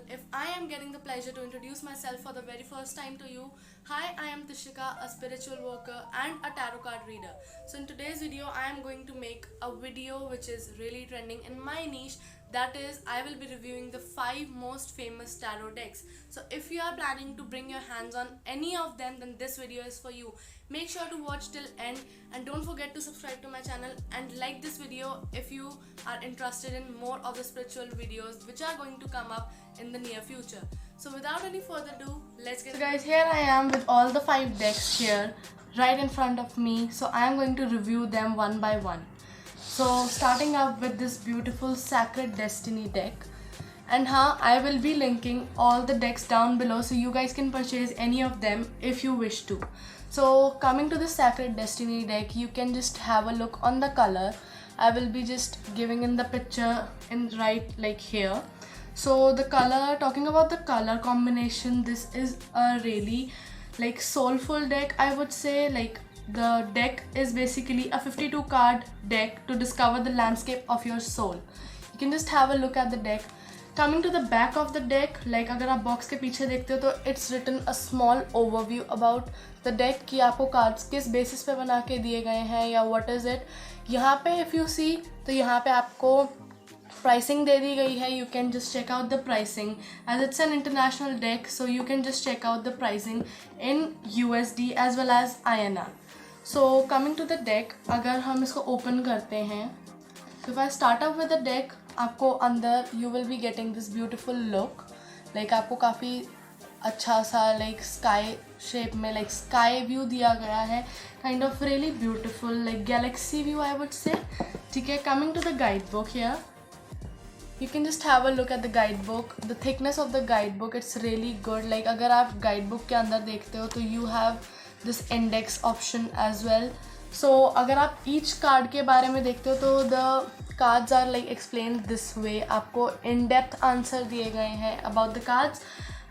if I am getting the pleasure to introduce myself for the very first time to you. Hi, I am Tishika, a spiritual worker and a tarot card reader. So in today's video, I am going to make a video which is really trending in my niche. That is, I will be reviewing the 5 most famous tarot decks. So if you are planning to bring your hands on any of them, then this video is for you. Make sure to watch till end and don't forget to subscribe to my channel and like this video if you are interested in more of the spiritual videos which are going to come up in the near future. So without any further ado, let's get. So guys, here I am with all the 5 decks here right in front of me. So I am going to review them one by one. So starting up with this beautiful Sacred Destiny deck, and I will be linking all the decks down below so you guys can purchase any of them if you wish to. So coming to the Sacred Destiny deck, you can just have a look on the color. I will be just giving in the picture in right like here. So the color, talking about the color combination, this is a really like soulful deck, I would say. Like the deck is basically a 52 card deck to discover the landscape of your soul. You can just have a look at the deck. Coming to the back of the deck, like अगर आप box के पीछे देखते हो तो it's written a small overview about the deck कि आपको cards किस basis पे बना के दिए गए हैं या what is it. यहाँ पे if you see तो यहाँ पे आपको pricing दे दी गई है. You can just check out the pricing as it's an international deck, so you can just check out the pricing in USD as well as INR. So coming to the deck, अगर हम इसको open करते हैं, so if I start up with the deck, आपको अंदर you will be getting this beautiful look. Like आपको काफ़ी अच्छा सा like sky shape में like sky view दिया गया है, kind of really beautiful like galaxy view I would say. ठीक है, coming to the guidebook here, you can just have a look at the guidebook. The thickness of the guidebook, it's really good. Like अगर आप guidebook के अंदर देखते हो तो you have this index option as well. So अगर आप each card के बारे में देखते हो तो the cards are like explained this way. आपको in depth answer दिए गए हैं about the cards.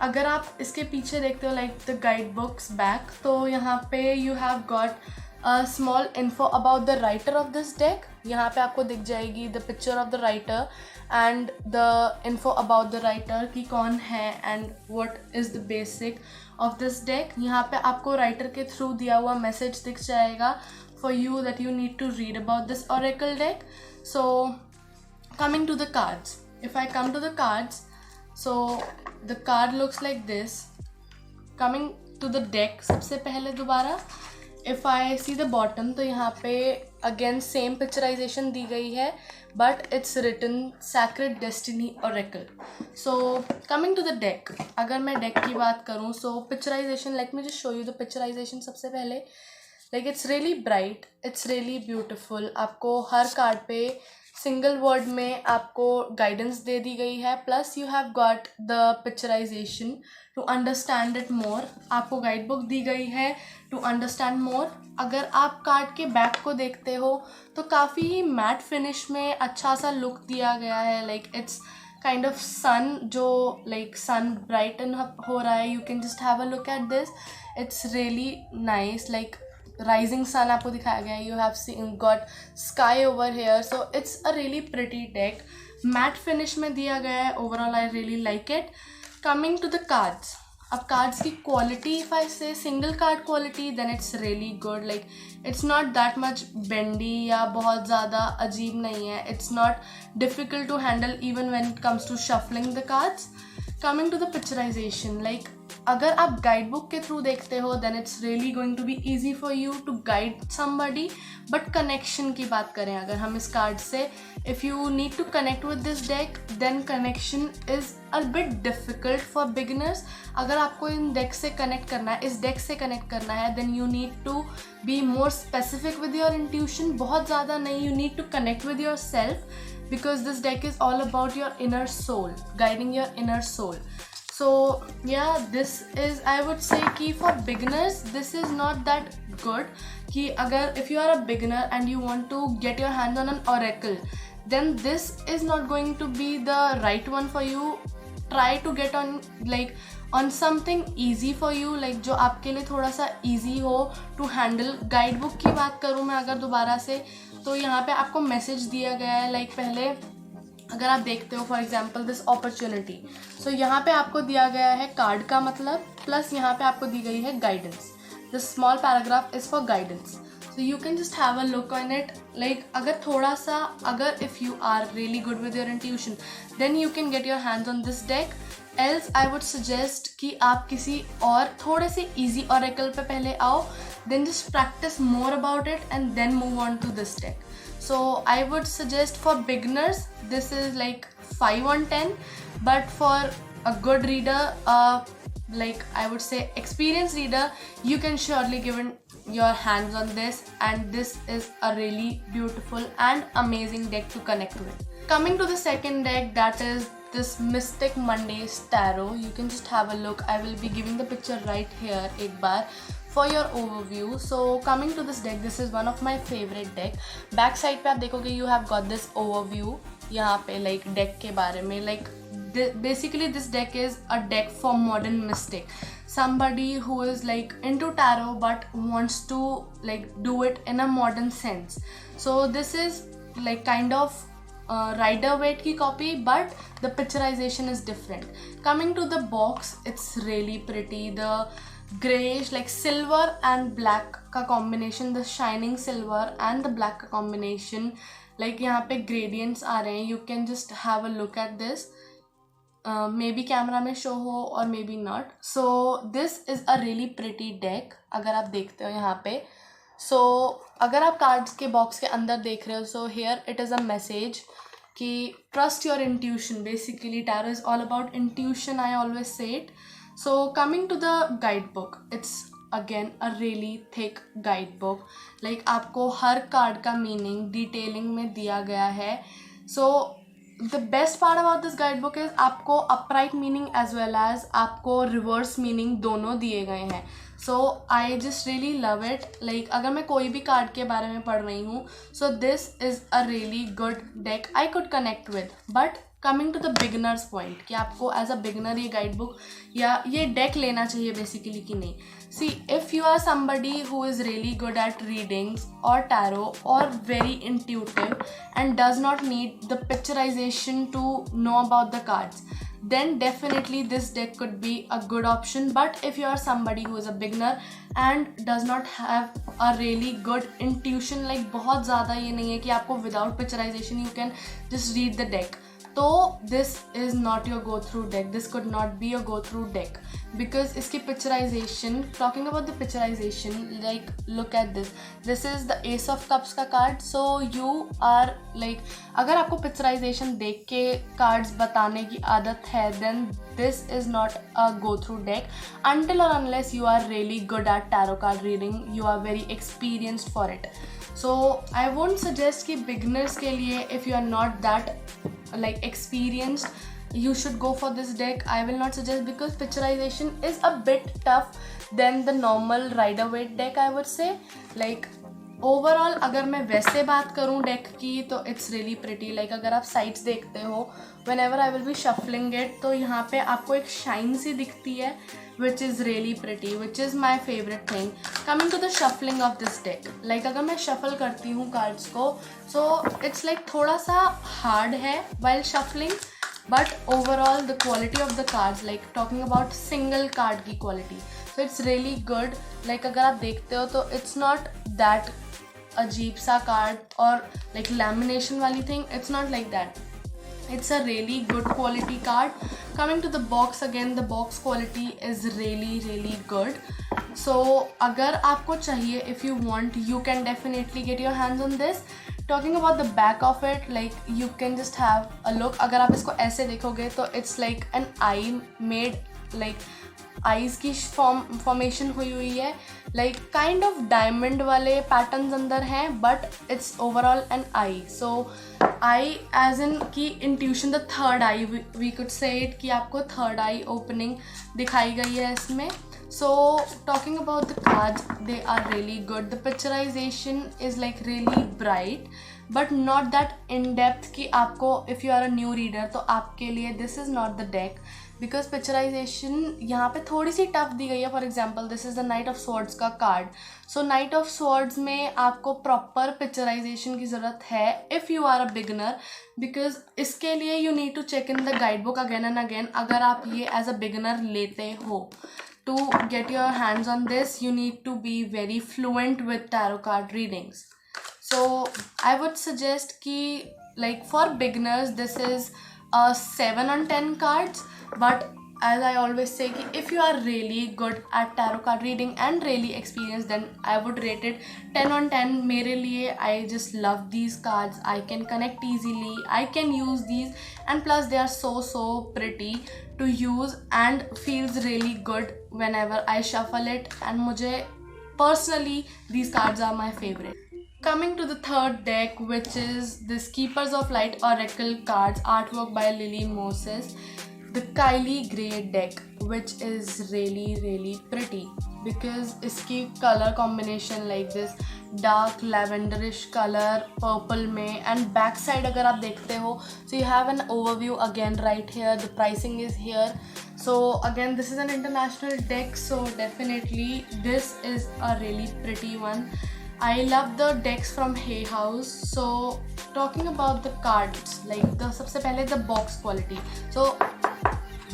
अगर आप इसके पीछे देखते हो like the guidebooks back, तो यहाँ पे you have got a small info about the writer of this deck. यहाँ पे आपको दिख जाएगी the picture of the writer and the info about the writer कि कौन है and what is the basic of this deck. यहाँ पे आपको writer के through दिया हुआ message दिख जाएगा for you that you need to read about this oracle deck. So coming to the cards, if I come to the cards, so the card looks like this. Coming to the deck, सबसे पहले दोबारा if I see the bottom, तो यहाँ पे again same picturization दी गई है but it's written Sacred Destiny Oracle. So coming to the deck, अगर मैं deck की बात करूँ, so picturization, let me just show you the picturization सबसे पहले. Like it's really bright, it's really beautiful. आपको हर कार्ड पे सिंगल वर्ड में आपको गाइडेंस दे दी गई है, plus you have got the picturisation to understand it more. आपको गाइड बुक दी गई है टू अंडरस्टैंड मोर. अगर आप कार्ड के बैक को देखते हो तो काफ़ी ही मैट फिनिश में अच्छा सा लुक दिया गया है. Like it's kind of sun, जो लाइक सन ब्राइटन हो रहा है. You can just have a look at this, it's really nice. Like rising sun आपको दिखाया गया है. You have seen got sky over here. So it's a really pretty deck, matte finish में दिया गया है. Overall I really like it. Coming to the cards, अब cards की quality, if I say single card quality, then it's really good. Like it's not that much bendy या बहुत ज़्यादा अजीब नहीं है. It's not difficult to handle even when it comes to shuffling the cards. Coming to the picturisation, like अगर आप guide book के through देखते हो then it's really going to be easy for you to guide somebody. But connection की बात करें अगर हम इस कार्ड से, if you need to connect with this deck then connection is a bit difficult for beginners. अगर आपको इन deck से कनेक्ट करना है, इस डेक से कनेक्ट करना है, then you need to be more specific with your intuition. बहुत ज़्यादा नहीं, you need to connect with your self because this deck is all about your inner soul, guiding your inner soul. So yeah, this is, I would say कि for beginners this is not that good. कि अगर if you are a beginner and you want to get your hand on an oracle, then this is not going to be the right one for you. Try to get on like on something easy for you, like जो आपके लिए थोड़ा सा easy हो to handle. Guide book की बात करूँ मैं अगर दोबारा से, तो यहाँ पे आपको मैसेज दिया गया है. लाइक पहले अगर आप देखते हो फॉर एग्जाम्पल दिस अपॉर्चुनिटी, सो यहाँ पे आपको दिया गया है कार्ड का मतलब, प्लस यहाँ पे आपको दी गई है guidance. This small paragraph is for guidance. So you can just have a look on it. Like अगर थोड़ा सा, अगर if you are really good with your intuition, then you can get your hands on this deck. Else I would suggest कि आप किसी और थोड़े से easy oracle पे पहले आओ, then just practice more about it and then move on to this deck. So I would suggest for beginners this is like 5 on 10, but for a good reader, like I would say experienced reader, you can surely give your hands on this, and this is a really beautiful and amazing deck to connect with. Coming to the second deck, that is this Mystic Mondays Tarot. You can just have a look. I will be giving the picture right here एक बार for your overview. So coming to this deck, this is one of my favorite deck. Back side पे आप देखोगे you have got this overview यहाँ पे like deck के बारे में. Like basically this deck is a deck for modern mystic, somebody who is like into tarot but wants to like do it in a modern sense. So this is like kind of Rider-Waite की copy, but the picturization is different. Coming to the box, it's really pretty. The grayish like silver and black का combination, the shining silver and the black का combination, like यहाँ पे gradients आ रहे हैं. You can just have a look at this. Maybe camera में show हो और may be not. So this is a really pretty deck अगर आप देखते हो यहाँ पे. सो अगर आप कार्ड्स के बॉक्स के अंदर देख रहे हो, so here it is a message कि trust your intuition. Basically tarot is all about intuition, I always say it. So coming to the guide book, it's again a really thick guide book. Like आपको हर card का meaning detailing में दिया गया है. सो the best part about this guidebook is आपको upright meaning as well as आपको reverse meaning दोनों दिए गए हैं. So I just really love it. Like अगर मैं कोई भी कार्ड के बारे में पढ़ रही हूँ, so this is a really good deck I could connect with. But coming to the beginners point, कि आपको as a beginner ये guidebook या ये deck लेना चाहिए basically कि नहीं. See, if you are somebody who is really good at readings or tarot or very intuitive and does not need the picturization to know about the cards, then definitely this deck could be a good option. But if you are somebody who is a beginner and does not have a really good intuition, like बहुत ज़्यादा ये नहीं है कि आपको without picturization you can just read the deck, तो this is not your go through deck. This could not be a go through deck because इसकी picturization, talking about the picturization, like look at this. This is the Ace of Cups का card. So you are like, अगर आपको picturization देख के cards बताने की आदत है, then this is not a go through deck until or unless you are really good at tarot card reading. You are very experienced for it. So I won't suggest कि beginners के लिए, if you are not that like experienced, you should go for this deck. I will not suggest because picturization is a bit tough than the normal Rider-Waite deck, I would say. Like overall अगर मैं वैसे बात करूँ deck की, तो it's really pretty. Like अगर आप sides देखते हो, whenever I will be shuffling it, तो यहाँ पे आपको एक शाइन सी दिखती है which is really pretty, which is my favourite thing. Coming to the shuffling of this deck, like अगर मैं शफल करती हूँ कार्ड्स को, सो इट्स लाइक थोड़ा सा हार्ड है while shuffling, but overall the quality of the cards, like talking about single card की quality, so it's really good. Like अगर आप देखते हो तो इट्स नॉट दैट अजीब सा कार्ड और लाइक लैमिनेशन वाली thing, it's not like that. It's a really good quality card. Coming to the box again, the box quality is really good. So अगर आपको चाहिए, if you want, you can definitely get your hands on this. Talking about the back of it, like you can just have a look. अगर आप इसको ऐसे देखोगे तो it's like an eye made, like eyes की formation हुई है, like kind of diamond वाले पैटर्न्स अंदर हैं, but it's overall an eye. So eye as in की intuition, the third eye, we could say it कि आपको थर्ड आई ओपनिंग दिखाई गई है इसमें. So talking about the cards, they are really good. The picturisation is like really bright but not that in depth कि आपको, if you are a new reader, तो आपके लिए this is not the deck. Because picturisation यहाँ पे थोड़ी सी tough दी गई है. For example this is the night of swords का card. So night of swords में आपको प्रॉपर पिक्चराइजेशन की ज़रूरत है if you are a beginner, because इसके लिए you need to check in the guide book again and again. अगर आप ये एज अ बिगनर लेते हो, to get your hands on this you need to be very fluent with tarot card readings. So I would suggest ki like for beginners this is a 7 on 10 cards, but as I always say ki if you are really good at tarot card reading and really experienced, then I would rate it 10 on 10. मेरे लिए I just love these cards. I can connect easily, I can use these, and plus they are so pretty to use and feels really good whenever I shuffle it, and मुझे personally these cards are my favorite. Coming to the third deck, which is this Keepers of Light Oracle cards, artwork by Lily Moses, the Kylie Grey deck, which is really pretty because इसकी color combination like this dark lavenderish color purple में, and back side अगर आप देखते हो, so you have an overview again right here, the pricing is here. So again this is an international deck, so definitely this is a really pretty one. I love the decks from Hay House. So talking about the cards, like the सबसे पहले the box quality. So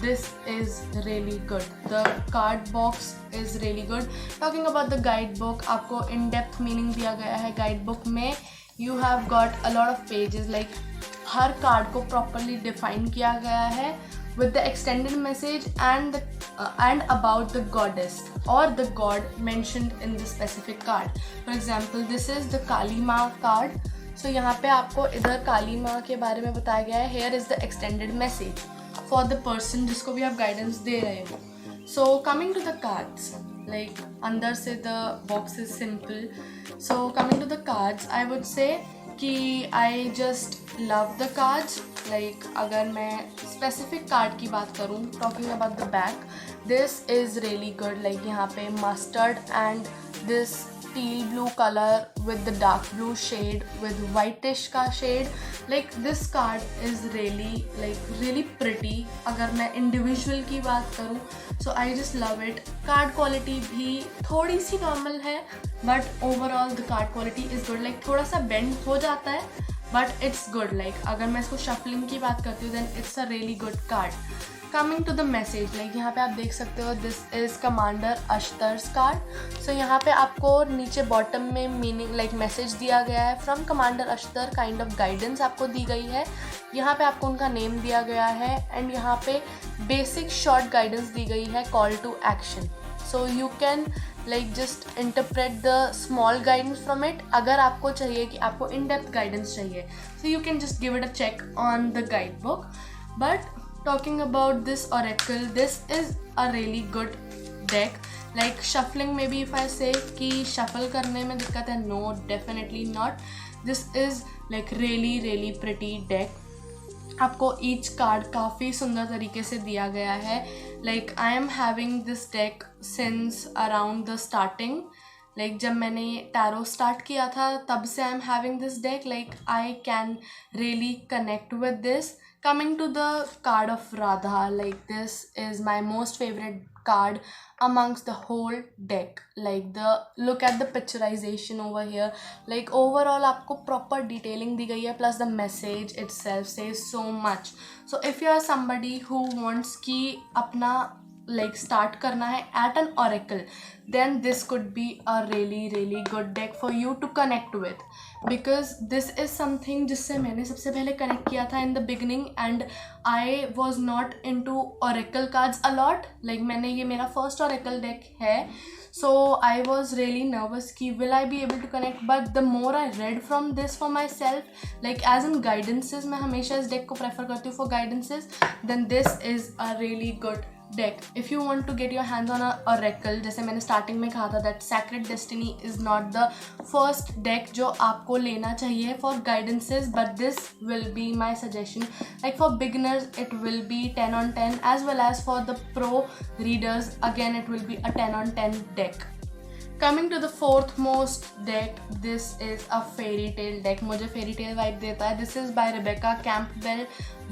this is really good. The card box is really good. Talking about the guidebook, आपको in depth meaning दिया गया है guidebook में. You have got a lot of pages, like her card को properly define किया गया है with the extended message and about the goddess or the god mentioned in the specific card. For example, this is the Kali Ma card. So यहाँ पे आपको इधर काली माँ के बारे में बताया गया है. Here is the extended message for the person जिसको भी आप guidance दे रहे हो. So coming to the cards, like अंदर से the box is simple. So coming to the cards, I would say कि I just love the cards. Like अगर मैं specific card की बात करूँ, talking about the back, this is really good. Like यहाँ पे mustard and this teal blue color with the dark blue shade with whitish का shade. Like this card is really pretty. अगर मैं individual की बात करूँ, so I just love it. Card quality भी थोड़ी सी normal है, but overall the card quality is good. Like थोड़ा सा bend हो जाता है, but it's good. Like अगर मैं इसको shuffling की बात करती हूँ, then it's a really good card. Coming to the message, like यहाँ पे आप देख सकते हो, this is Commander Ashtar's card. So यहाँ पे आपको नीचे bottom में meaning like message दिया गया है from Commander Ashtar, kind of guidance आपको दी गई है. यहाँ पे आपको उनका name दिया गया है, and यहाँ पे basic short guidance दी गई है, call to action. So you can like just interpret the small guidance from it. अगर आपको चाहिए कि आपको in-depth guidance चाहिए, so you can just give it a check on the guidebook. But talking about this oracle, this is a really good deck. Like shuffling, maybe if I say कि shuffle करने में दिक्कत है, no, definitely not. This is like really pretty deck. आपको each card काफ़ी सुंदर तरीके से दिया गया है. Like I am having this deck since around the starting. Like जब मैंने tarot start किया था, तब से I am having this deck. Like I can really connect with this. Coming to the card of Radha, like this is my most favorite card amongst the whole deck. Like look at the picturization over here. Like overall आपको proper detailing दी गई है, plus the message itself says so much. So if you are somebody who wants कि अपना like start करना है at an oracle, then this could be a really good deck for you to connect with, because this is something जिससे मैंने सबसे पहले connect किया था in the beginning, and I was not into oracle cards a lot. Like मैंने ये मेरा first oracle deck है, so I was really nervous कि will I be able to connect, but the more I read from this for myself, like as in guidances, मैं हमेशा इस deck को prefer करती हूँ for guidances, then this is a really good deck. If you want to get your hands on a oracle, जैसे मैंने starting में कहा था that Sacred Destiny is not the first deck जो आपको लेना चाहिए for guidances, but this will be my suggestion. Like for beginners it will be 10 on 10, as well as for the pro readers again it will be a 10 on 10 deck. Coming to the fourth most deck, this is a fairy tale deck. मुझे fairy tale vibe देता है. This is by Rebecca Campbell.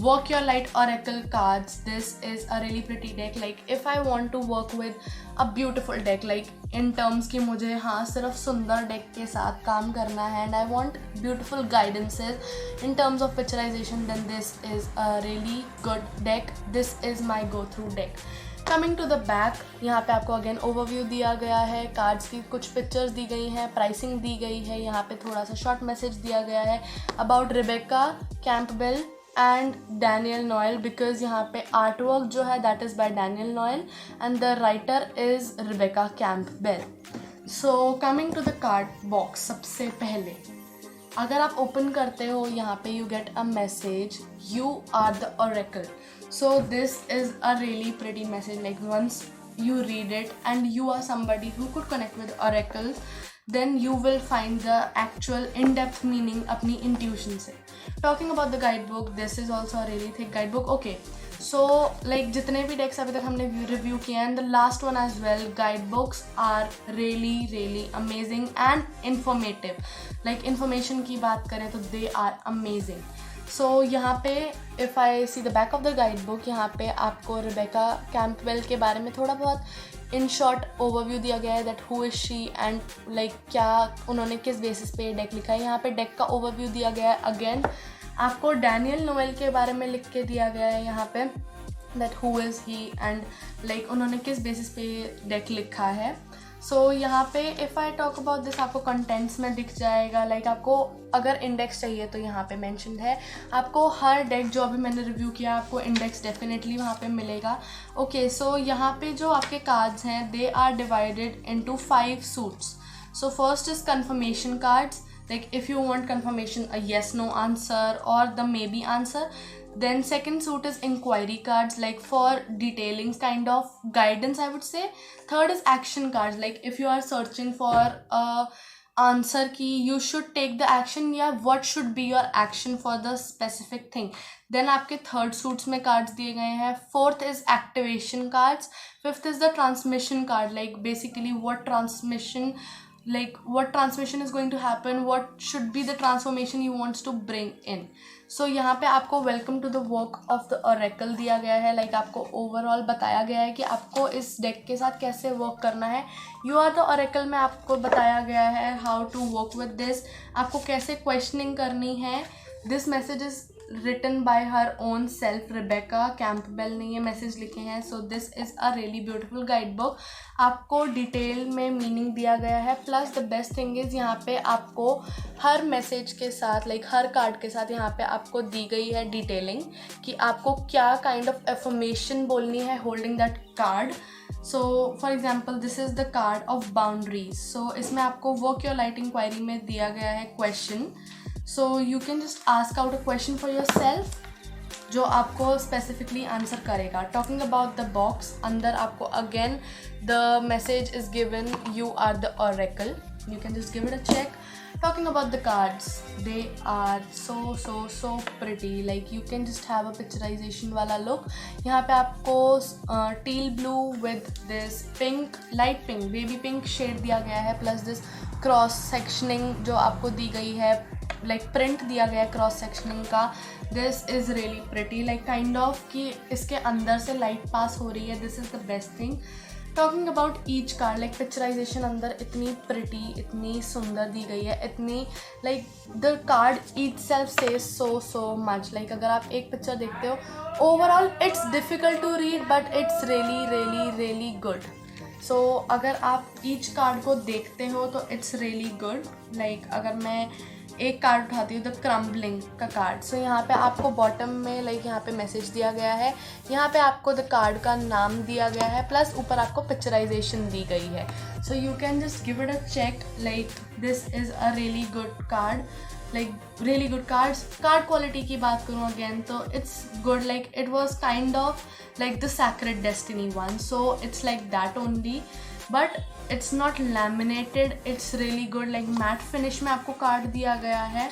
Work Your Light Oracle cards. This is a really pretty deck. Like if I want to work with a beautiful deck, like in terms कि मुझे हाँ सिर्फ सुंदर deck के साथ काम करना है and I want beautiful guidances in terms of picturization, then this is a really good deck. This is my go-through deck. Coming to the back, यहाँ पे आपको अगेन ओवरव्यू दिया गया है, कार्ड्स की कुछ पिक्चर्स दी गई हैं, प्राइसिंग दी गई है, यहाँ पे थोड़ा सा शॉर्ट मैसेज दिया गया है about Rebecca Campbell and Daniel Noel, because यहाँ पे आर्ट वर्क जो है that is by Daniel Noel and the writer is Rebecca Campbell. So coming to the card box, सबसे पहले अगर आप ओपन करते हो यहाँ पे you get a message, you are the oracle. So this is a really pretty message. Like once you read it and you are somebody who could connect with oracles, then you will find the actual in-depth meaning अपनी intuition से. Talking about the guidebook, this is also a really thick guidebook. Okay, so like जितने भी decks अभी तक हमने review किए हैं, and the last one as well, guidebooks are really amazing and informative. Like information की बात करें तो they are amazing. सो यहाँ पे if I see the back of the guide book, यहाँ पे आपको रिबेका कैम्पबेल के बारे में थोड़ा बहुत इन शॉर्ट ओवरव्यू दिया गया है, that who is she and like क्या उन्होंने किस बेसिस पे डेक लिखा है. यहाँ पे डेक का ओवरव्यू दिया गया है. अगेन आपको डैनियल नोएल के बारे में लिख के दिया गया है यहाँ पे, that who is he and like उन्होंने किस बेसिस पे डेक लिखा है. सो यहाँ पे if I talk about this, आपको कंटेंट्स में दिख जाएगा. लाइक आपको अगर इंडेक्स चाहिए तो यहाँ पे मेंशन है. आपको हर डेक जो अभी मैंने रिव्यू किया आपको इंडेक्स डेफिनेटली वहाँ पे मिलेगा. ओके, सो यहाँ पे जो आपके कार्ड्स हैं they are divided into 5 suits. So first is confirmation cards. Like if you want confirmation, a yes no answer or the maybe answer. Then second suit is inquiry cards, like for detailing kind of guidance I would say. Third is action cards, like if you are searching for a answer key, you should take the action. Yeah, what should be your action for the specific thing. Then आपके third suits में cards दिए गए हैं. Fourth is activation cards. Fifth is the transmission card, like basically what transmission is going to happen, what should be the transformation you wants to bring in. So यहाँ पे आपको welcome to the work of the oracle दिया गया है. like आपको overall बताया गया है कि आपको इस deck के साथ कैसे work करना है. you are the oracle में आपको बताया गया है how to work with this, आपको कैसे questioning करनी है. this message is written by her own self, Rebecca Campbell ने ये मैसेज लिखे हैं. So this is a really beautiful guide book. आपको डिटेल में मीनिंग दिया गया है. Plus the best thing is यहाँ पे आपको हर मैसेज के साथ लाइक हर कार्ड के साथ यहाँ पे आपको दी गई है डिटेलिंग कि आपको क्या काइंड ऑफ एफर्मेशन बोलनी है holding that card. So for example this is the card of boundaries. So इसमें आपको वर्क योर लाइट इंक्वायरी में दिया गया है question. So you can just ask out a question for yourself जो आपको specifically आंसर करेगा. Talking about the box, अंदर आपको again the message is given, you are the oracle. You can just give it a check. Talking about the cards, they are so pretty. Like you can just have a picturization वाला look. यहाँ पे आपको teal blue with this pink, light pink, baby pink shade दिया गया है. Plus this cross sectioning जो आपको दी गई है, लाइक प्रिंट दिया गया है क्रॉस सेक्शनिंग का. This is really pretty, like kind of कि इसके अंदर से लाइट पास हो रही है. This is the best thing. Talking about each card, like picturization अंदर इतनी प्रिटी, इतनी सुंदर दी गई है, इतनी like the card itself says so much. Like अगर आप एक पिक्चर देखते हो, overall it's difficult to read but it's really good. So अगर आप ईच कार्ड को देखते हो तो इट्स रियली गुड. लाइक अगर मैं एक कार्ड उठाती हूँ द क्रम्बलिंग का कार्ड. सो यहाँ पे आपको बॉटम में लाइक यहाँ पे मैसेज दिया गया है, यहाँ पे आपको द कार्ड का नाम दिया गया है, प्लस ऊपर आपको पिक्चराइजेशन दी गई है. So you can just give it a check. Like this is a really good card, like really good cards. Card quality की बात करूँ अगेन तो it's good. Like it was kind of like the sacred destiny one, so it's like that only, but it's not laminated. It's really good. Like matte finish में आपको card दिया गया है.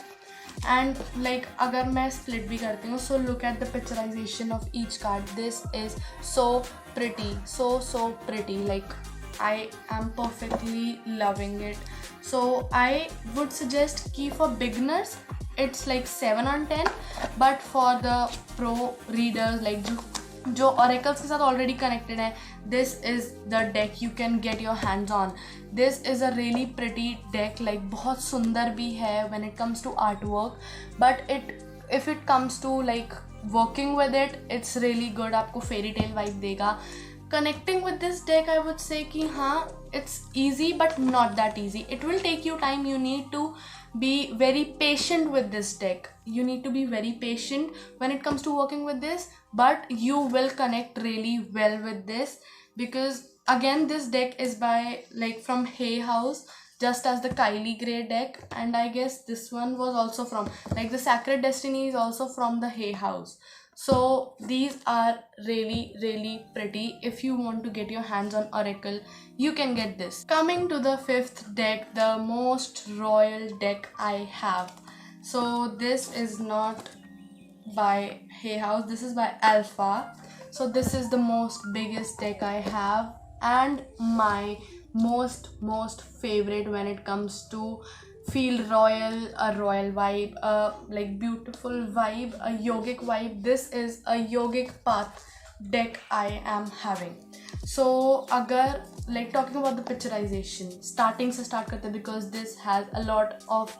And like अगर मैं split भी करती हूँ, so look at the picturisation of each card. This is so pretty, so pretty. Like I am perfectly loving it. So I would suggest कि for beginners it's like 7 on 10, but for the pro readers like जो oracles के साथ already connected है, this is the deck you can get your hands on. This is a really pretty deck, like बहुत सुंदर भी है when it comes to artwork, but if it comes to like working with it, it's really good. आपको fairy tale vibe देगा. Connecting with this deck, I would say कि हाँ, it's easy but not that easy. It will take you time. You need to be very patient with this deck. You need to be very patient when it comes to working with this, but you will connect really well with this, because again this deck is by like from Hay House, just as the Kylie Grey deck, and I guess this one was also from like the Sacred Destiny is also from the Hay House. So these are really pretty. If you want to get your hands on Oracle, you can get this. Coming to the fifth deck, the most royal deck I have. So this is not by Hay House, this is by Alpha. So this is the most biggest deck I have, and my most favorite when it comes to feel royal, a royal vibe, a like beautiful vibe, a yogic vibe. This is a yogic path deck I am having. So अगर like talking about the picturization, starting से start करते हैं, because this has a lot of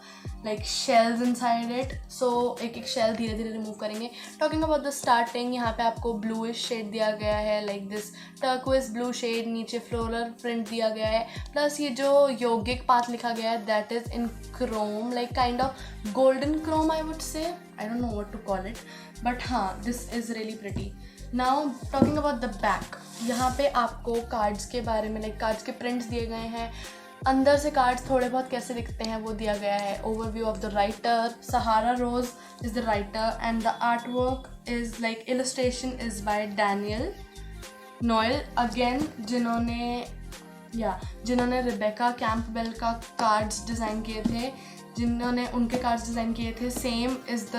like shells inside it. So एक shell धीरे धीरे remove करेंगे. Talking about the starting, यहाँ पे आपको bluish shade दिया गया है, like this turquoise blue shade, नीचे floral print दिया गया है, plus ये जो yogic path लिखा गया है, that is in chrome, like kind of golden chrome I would say. I don't know what to call it, but हाँ, this is really pretty. Now talking about the back, यहाँ पे आपको cards के बारे में लाइक कार्ड्स के prints दिए गए हैं, अंदर से कार्ड्स थोड़े बहुत कैसे दिखते हैं वो दिया गया है. Overview of the writer, Sahara Rose is the writer, and the art work is like illustration is by Daniel Noel again, जिन्होंने रिबेका कैंपबेल का कार्ड्स डिज़ाइन किए थे, जिन्होंने उनके कार्ड्स डिज़ाइन किए थे. Same is the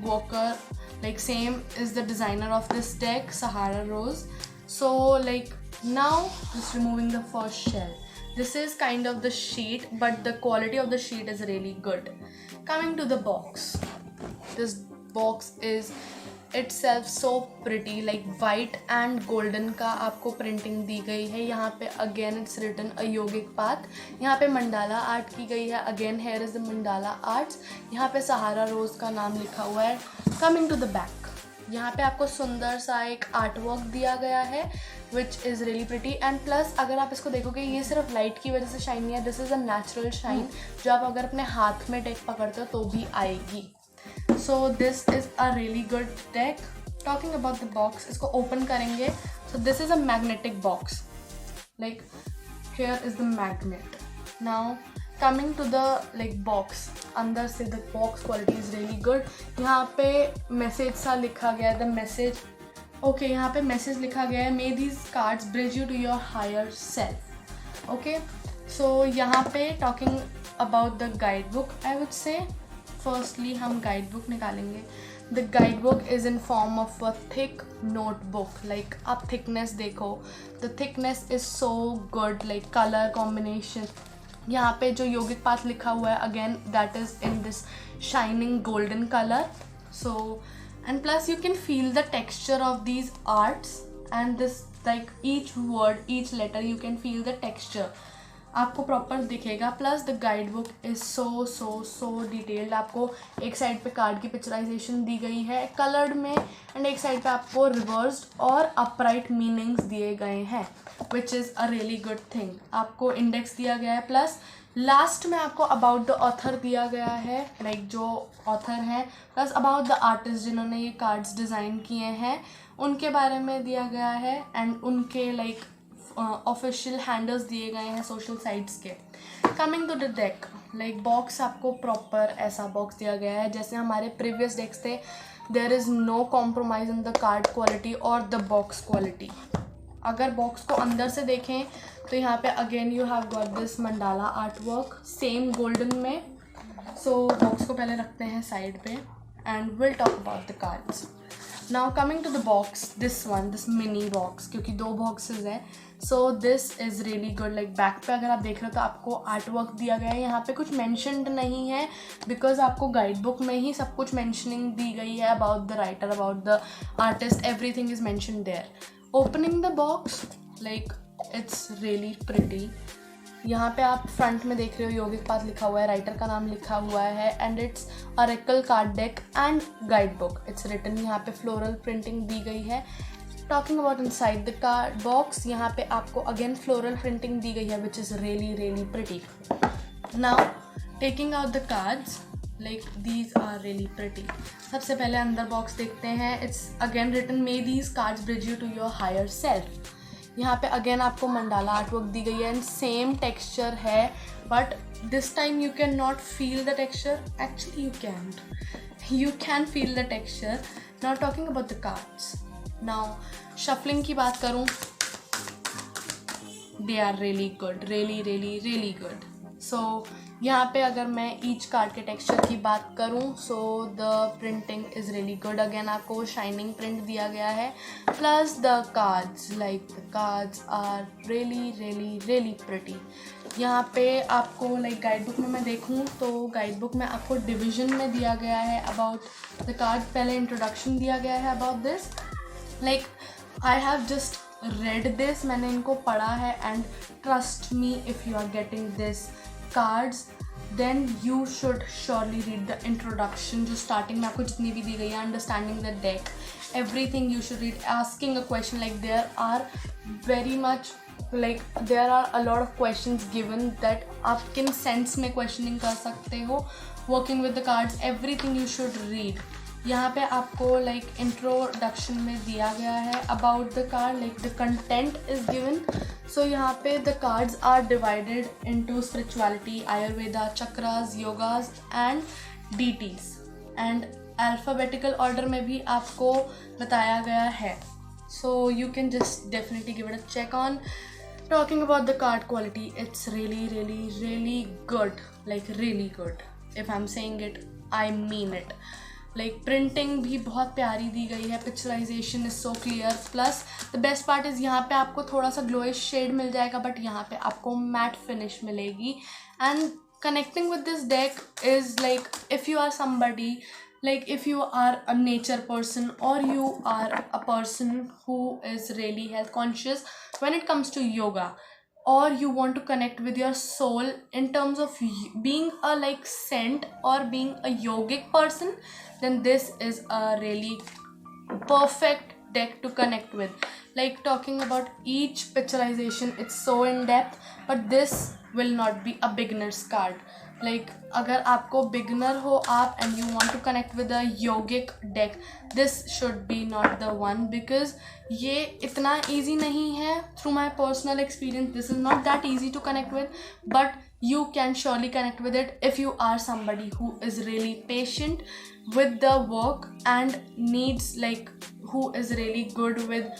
worker, like same is the designer of this deck, Sahara Rose. So like now just removing the first shell. This is kind of the sheet, but the quality of the sheet is really good. Coming to the box, this box is itself so pretty, like white and golden का आपको printing दी गई है. यहाँ पे again it's written a yogic path. यहाँ पे mandala art की गई है. Again here is the mandala arts. यहाँ पे सहारा रोज का नाम लिखा हुआ है. Coming to the back, यहाँ पे आपको सुंदर सा एक आर्ट वर्क दिया गया है, which is really pretty. and plus अगर आप इसको देखोगे, ये सिर्फ लाइट की वजह से शाइन नहीं है. This is a natural shine जो आप अगर अपने हाथ में डेक पकड़ते हो तो भी आएगी. So this is a really good deck. Talking about the box, इसको open करेंगे. So this is a magnetic box. Like here is the magnet. Now coming to the like box, अंदर से the box quality is really good. यहाँ पे message सा लिखा गया है. The message, okay, यहाँ पे message लिखा गया है. May these cards bridge you to your higher self. Okay, so यहाँ पे talking about the guidebook, I would say. Firstly हम guidebook निकालेंगे. The guidebook is in form of a thick notebook. Like आप thickness देखो, the thickness is so good, like color combination. यहाँ पे जो योगिक path लिखा हुआ है, again that is in this shining golden color. So and plus you can feel the texture of these arts, and this like each word, each letter you can feel the texture. आपको proper दिखेगा. Plus the guide book is so detailed. आपको एक side पे card की picturisation दी गई है coloured में, एंड एक साइड पे आपको रिवर्स्ड और अपराइट मीनिंग्स दिए गए हैं, which is a really good thing. आपको इंडेक्स दिया गया है. प्लस लास्ट में आपको अबाउट द ऑथर दिया गया है, लाइक जो ऑथर हैं, प्लस अबाउट द आर्टिस्ट जिन्होंने ये कार्ड्स डिज़ाइन किए हैं उनके बारे में दिया गया है, एंड उनके लाइक ऑफिशियल हैंडल्स दिए गए हैं सोशल साइट्स के. Coming to the deck, like box आपको प्रॉपर ऐसा बॉक्स दिया गया है जैसे हमारे प्रीवियस डेक्स थे. There is no compromise in the card quality और द बॉक्स क्वालिटी. अगर बॉक्स को अंदर से देखें तो यहाँ पे again you have got this mandala art work same golden में. सो बॉक्स को पहले रखते हैं साइड पे, and will talk about the cards. Now coming to the box, this mini box, क्योंकि 2 boxes हैं. So this is really good. Like back पे अगर आप देख रहे हो तो आपको आर्ट वर्क दिया गया है. यहाँ पे कुछ मैंशनड नहीं है बिकॉज आपको गाइड बुक में ही सब कुछ मैंशनिंग दी गई है about the writer, about the artist, everything is mentioned there. Opening the box, like it's really pretty. यहाँ पे आप फ्रंट में देख रहे हो योगिक पाथ लिखा हुआ है, राइटर का नाम लिखा हुआ है, and it's oracle card deck and guide book. It's written. यहाँ पे फ्लोरल प्रिंटिंग दी गई है. Talking about inside the card box, यहाँ पे आपको अगेन फ्लोरल प्रिंटिंग दी गई है which is really really pretty. Now taking out the cards, like these are really pretty. सबसे पहले अंदर बॉक्स देखते हैं. It's again written, may these cards bridge you to your higher self. यहाँ पे अगेन आपको मंडाला आर्टवर्क दी गई है एंड सेम टेक्सचर है, but this time you can not feel the texture. Actually you can feel the texture. Now talking about the cards. Now shuffling की बात करूँ, they are really good, really really really good. So यहाँ पे अगर मैं each card के texture की बात करूँ, so the printing is really good. Again आपको शाइनिंग प्रिंट दिया गया है, plus the cards, like the cards are really really really pretty. यहाँ पे आपको लाइक गाइड बुक में मैं देखूँ तो गाइड बुक में आपको डिवीजन में दिया गया है अबाउट द कार्ड. पहले इंट्रोडक्शन दिया गया है about this. Like I have just read this, मैंने इनको पढ़ा है, and trust me, if you are getting this cards then you should surely read the introduction. जो starting में आपको जितनी भी दी गई है, understanding the deck, everything you should read. Asking a question, like there are very much, like there are a lot of questions given that आप किन sense में questioning कर सकते हो. Working with the cards, everything you should read. यहाँ पे आपको like introduction में दिया गया है about the card, like the content is given. So यहाँ पे the cards are divided into spirituality, Ayurveda, chakras, yogas and deities, and alphabetical order में भी आपको बताया गया है. So you can just definitely give it a check on. Talking about the card quality, it's really really really good, like really good. If I'm saying it, I mean it. Like printing भी बहुत प्यारी दी गई है, picturisation is so clear, plus the best part is यहाँ पे आपको थोड़ा सा ग्लोइश शेड मिल जाएगा, बट यहाँ पे आपको मैट फिनिश मिलेगी. And connecting with this deck is like if you are somebody, like if you are a nature person or you are a person who is really health conscious when it comes to yoga, or you want to connect with your soul in terms of being a like saint or being a yogic person, then this is a really perfect deck to connect with. Like talking about each picturization, it's so in depth, but this will not be a beginner's card. Like अगर आपको beginner हो आप and you want to connect with a yogic deck, this should be not the one, because ये इतना easy नहीं है. Through my personal experience, this is not that easy to connect with, but you can surely connect with it if you are somebody who is really patient with the work and needs, like who is really good with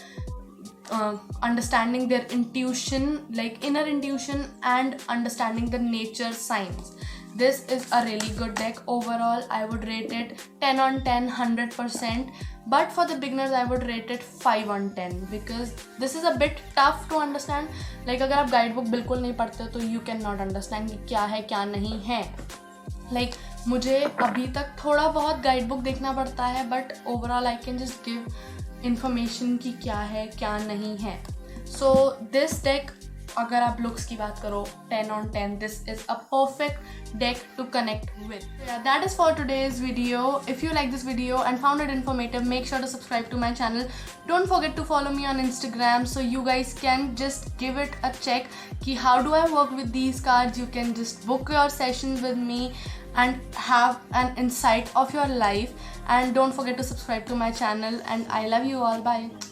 understanding their intuition, like inner intuition, and understanding the nature signs. This is a really good deck. Overall, I would rate it 10 on 10, 100%. But for the beginners, I would rate it 5 on 10, because this is a bit tough to understand. Like अगर आप guide book बिल्कुल नहीं पढ़ते हो तो you cannot understand कि क्या है क्या नहीं है. Like मुझे अभी तक थोड़ा बहुत गाइड बुक देखना पड़ता है, but overall I can just give information कि क्या है क्या नहीं है. So this deck, अगर आप looks की बात करो, 10 on 10, this is a perfect deck to connect with. Yeah, that is for today's video. If you like this video and found it informative, make sure to subscribe to my channel. Don't forget to follow me on Instagram so you guys can just give it a check कि how do I work with these cards. You can just book your sessions with me and have an insight of your life. And don't forget to subscribe to my channel, and I love you all. Bye.